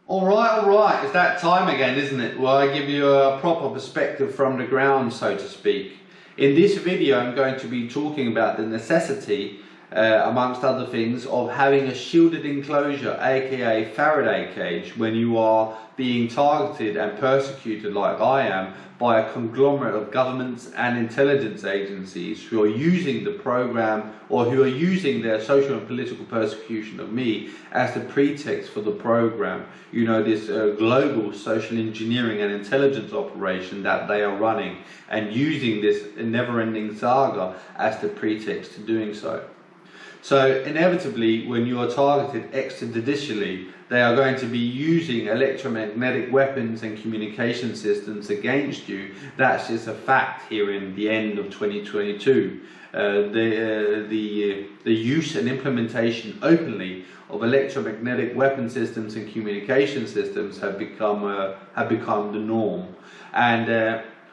All right, it's that time again, isn't it? Well, I give you a proper perspective from the ground, so to speak. In this video, I'm going to be talking about the necessity, amongst other things, of having a shielded enclosure, aka Faraday cage, when you are being targeted and persecuted like I am by a conglomerate of governments and intelligence agencies who are using the program, or who are using their social and political persecution of me as the pretext for the program. You know, this global social engineering and intelligence operation that they are running, and using this never-ending saga as the pretext to doing so. So inevitably, when you are targeted extrajudicially, they are going to be using electromagnetic weapons and communication systems against you. That's just a fact here in the end of 2022. The use and implementation openly of electromagnetic weapon systems and communication systems have become the norm.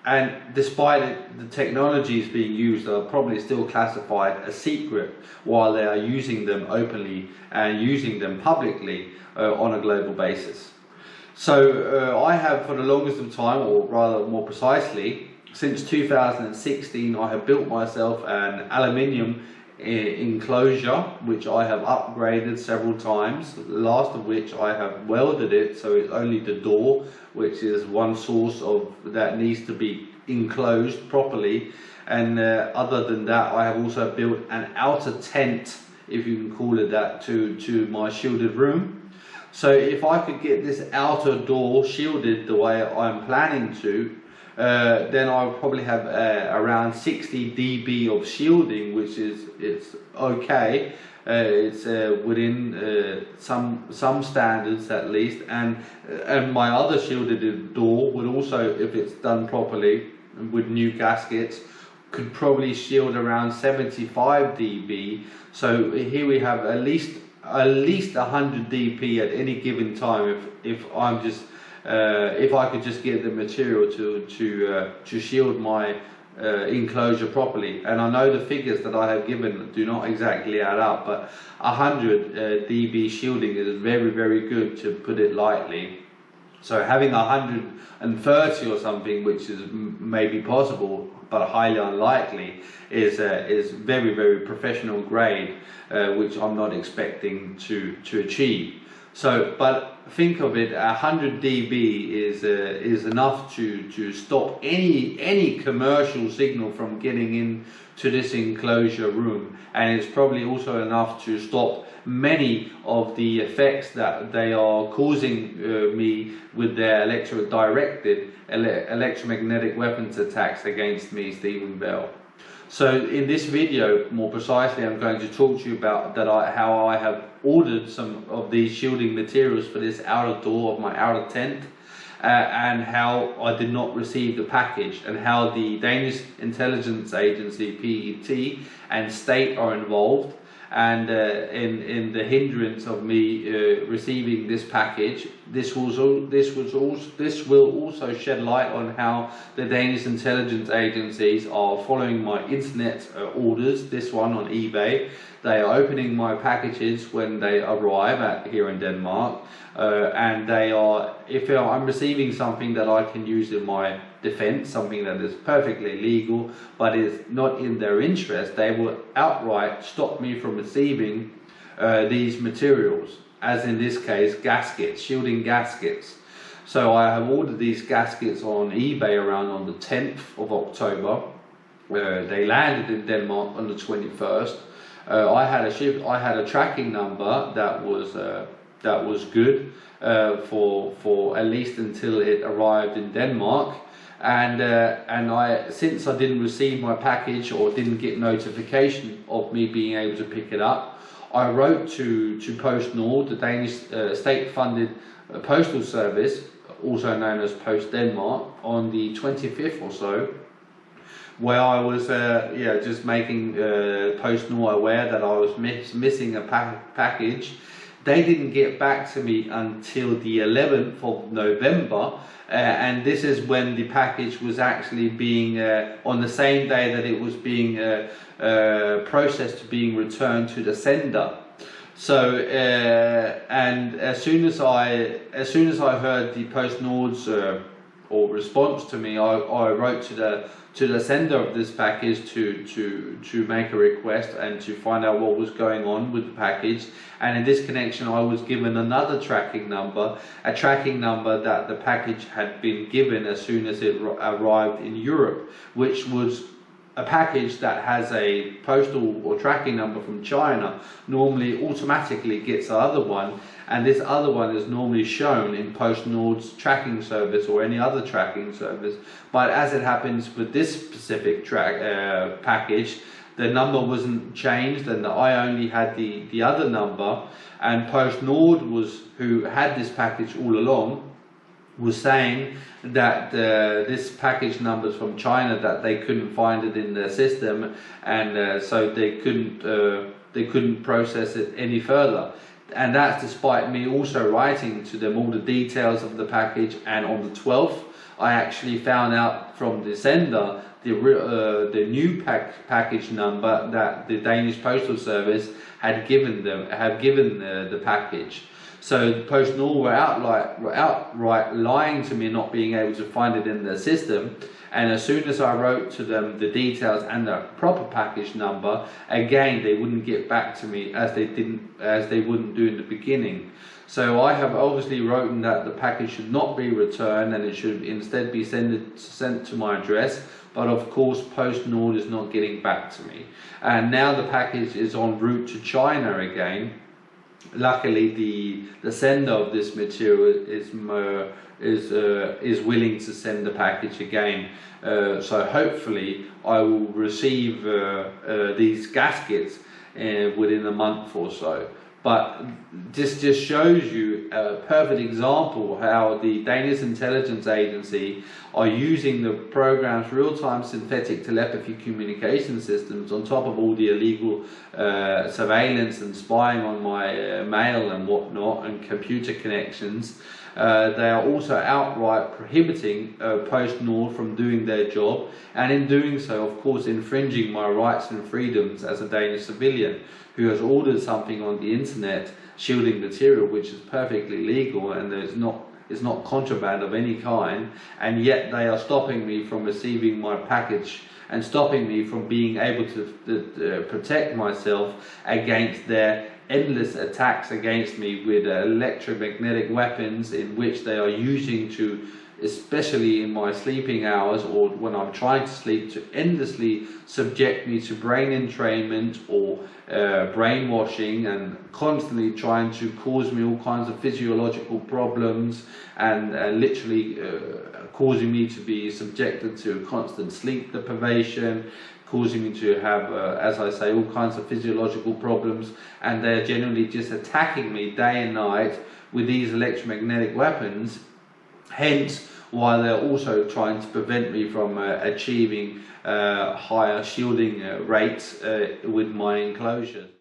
And despite the technologies being used are probably still classified as secret, while they are using them openly and using them publicly on a global basis. So I have, for the longest of time, or rather more precisely, since 2016, I have built myself an aluminium enclosure, which I have upgraded several times, the last of which I have welded it so it's only the door, which is one source of that needs to be enclosed properly. And other than that, I have also built an outer tent, if you can call it that, to my shielded room. So if I could get this outer door shielded the way I'm planning to, then I'll probably have around 60 dB of shielding, which it's okay. It's within some standards at least, and my other shielded door would also, if it's done properly with new gaskets, could probably shield around 75 dB. So here we have at least 100 dB at any given time if I'm just if I could just get the material to shield my enclosure properly. And I know the figures that I have given do not exactly add up, but 100 dB shielding is very, very good, to put it lightly. So having 130 or something, which is maybe possible but highly unlikely, is very, very professional grade, which I'm not expecting to achieve. So, but think of it, 100 dB is enough to stop any commercial signal from getting into this enclosure room, and it's probably also enough to stop many of the effects that they are causing me with their directed electromagnetic weapons attacks against me, Stephen Bell. So in this video, more precisely, I'm going to talk to you about how I have ordered some of these shielding materials for this outer door of my outer tent, and how I did not receive the package, and how the Danish intelligence agency PET and state are involved, and in the hindrance of me receiving this package. This will also shed light on how the Danish intelligence agencies are following my internet orders. This one on eBay, they are opening my packages when they arrive here in Denmark, and they are, if I'm receiving something that I can use in my defense, something that is perfectly legal but is not in their interest, they will outright stop me from receiving these materials, as in this case gaskets, shielding gaskets. So I have ordered these gaskets on eBay around on the 10th of October. They landed in Denmark on the 21st. I had a tracking number that was good for at least until it arrived in Denmark. And since I didn't receive my package, or didn't get notification of me being able to pick it up, I wrote to postnord, the Danish state-funded postal service, also known as Post Denmark, on the 25th or so, where I was just making postnord aware that I was missing a package. They didn't get back to me until the 11th of November, and this is when the package was actually being, on the same day that it was being processed to being returned to the sender. So and as soon as I heard the postnord's or response to me, I wrote to the sender of this package to make a request and to find out what was going on with the package. And in this connection, I was given another tracking number, a tracking number that the package had been given as soon as it arrived in Europe, which was a package that has a postal or tracking number from China normally automatically gets the other one, and this other one is normally shown in postnord's tracking service or any other tracking service. But as it happens with this specific package, the number wasn't changed, and I only had the other number, and postnord who had this package all along was saying that this package numbers from China, that they couldn't find it in their system, and so they couldn't process it any further. And that's despite me also writing to them all the details of the package. And on the 12th, I actually found out from the sender the new package number that the Danish Postal Service had given the package. So the postnord were outright lying to me, not being able to find it in their system. And as soon as I wrote to them the details and the proper package number, again they wouldn't get back to me as they wouldn't do in the beginning. So I have obviously written that the package should not be returned and it should instead be sent to my address. But of course, postnord is not getting back to me. And now the package is en route to China again. Luckily, the sender of this material is willing to send the package again. So hopefully, I will receive these gaskets within a month or so. But this just shows you a perfect example how the Danish intelligence agency are using the program's real-time synthetic telepathy communication systems on top of all the illegal surveillance and spying on my mail and whatnot and computer connections. They are also outright prohibiting postnord from doing their job, and in doing so, of course, infringing my rights and freedoms as a Danish civilian who has ordered something on the internet, shielding material which is perfectly legal and is not contraband of any kind, and yet they are stopping me from receiving my package and stopping me from being able to protect myself against their endless attacks against me with electromagnetic weapons, in which they are using to, especially in my sleeping hours or when I'm trying to sleep, to endlessly subject me to brain entrainment or brainwashing, and constantly trying to cause me all kinds of physiological problems and literally causing me to be subjected to constant sleep deprivation, causing me to have, as I say, all kinds of physiological problems. And they're generally just attacking me day and night with these electromagnetic weapons, hence while they're also trying to prevent me from achieving higher shielding rates with my enclosures.